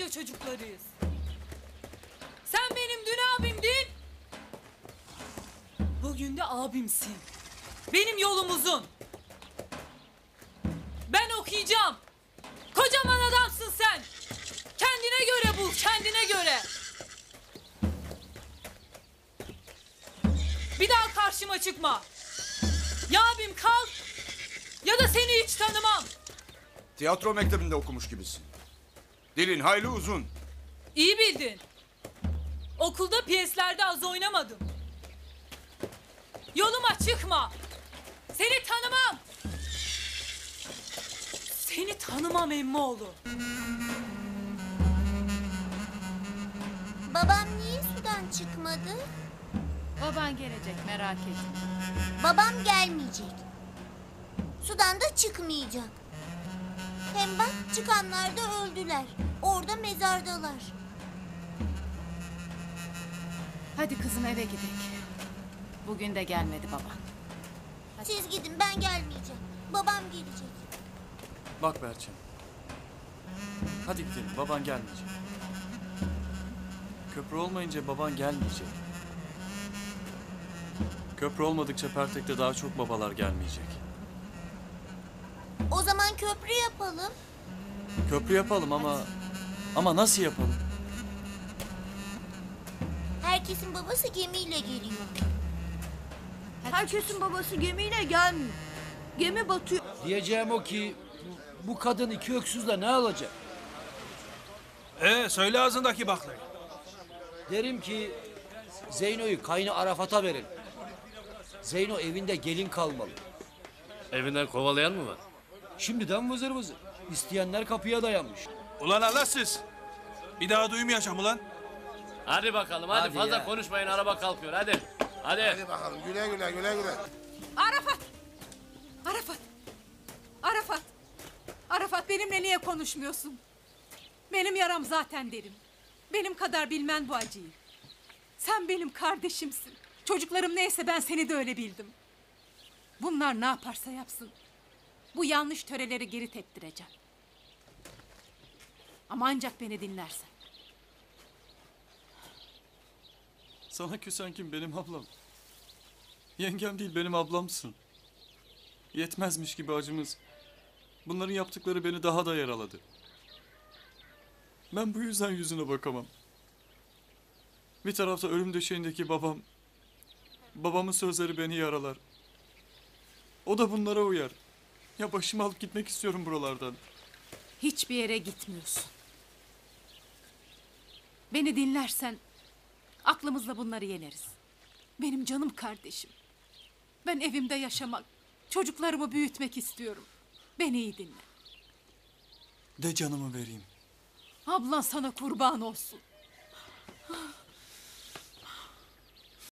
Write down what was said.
koca çocuklarıyız. Sen benim dün abimdin. Bugün de abimsin. Benim yolum uzun. Ben okuyacağım. Kocaman adamsın sen. Kendine göre bul, kendine göre. Bir daha karşıma çıkma. Ya abim kal ya da seni hiç tanımam. Tiyatro mektebinde okumuş gibisin. Dilin hayli uzun. İyi bildin. Okulda piyeslerde az oynamadım. Yoluma çıkma. Seni tanımam. Seni tanımam emmoğlu. Babam niye sudan çıkmadı? Baban gelecek, merak etme. Babam gelmeyecek. Sudan da çıkmayacak. Hem bak çıkanlar da öldüler. Orada mezardalar. Hadi kızım eve gidelim. Bugün de gelmedi baban. Siz gidin, ben gelmeyeceğim. Babam gelecek. Bak Berçem. Hadi gidelim, baban gelmeyecek. Köprü olmayınca baban gelmeyecek. Köprü olmadıkça Pertek'te daha çok babalar gelmeyecek. O zaman köprü yapalım. Köprü yapalım ama nasıl yapalım? Herkesin babası gemiyle geliyor. Herkesin babası gemiyle gelmiyor. Gemi batıyor. Diyeceğim o ki bu kadın iki öksüzle ne alacak? Söyle ağzındaki baklayı. Derim ki Zeyno'yu kaynı Arafat'a verin. Zeyno evinde gelin kalmalı. Evinden kovalayan mı var? Şimdiden vızır vızır. İsteyenler kapıya dayanmış. Ulan Allah siz. Bir daha duymayacağım ulan. Hadi bakalım hadi, Hadi fazla ya. konuşmayın, araba kalkıyor hadi. Hadi. Bakalım güle güle güle güle. Arafat! Arafat! Arafat! Arafat benimle niye konuşmuyorsun? Benim yaram zaten derim. Benim kadar bilmen bu acıyı. Sen benim kardeşimsin. Çocuklarım neyse ben seni de öyle bildim. Bunlar ne yaparsa yapsın. Bu yanlış töreleri geri teptireceğim. Ama ancak beni dinlersen. Sana küsen kim? Benim ablam. Yengem değil, benim ablamsın. Yetmezmiş gibi acımız. Bunların yaptıkları beni daha da yaraladı. Ben bu yüzden yüzüne bakamam. Bir tarafta ölüm döşeğindeki babam. Babamın sözleri beni yaralar. O da bunlara uyar. Ya başımı alıp gitmek istiyorum buralardan. Hiçbir yere gitmiyorsun. Beni dinlersen aklımızla bunları yeneriz. Benim canım kardeşim. Ben evimde yaşamak, çocuklarımı büyütmek istiyorum. Beni iyi dinle. De canımı vereyim. Ablan sana kurban olsun.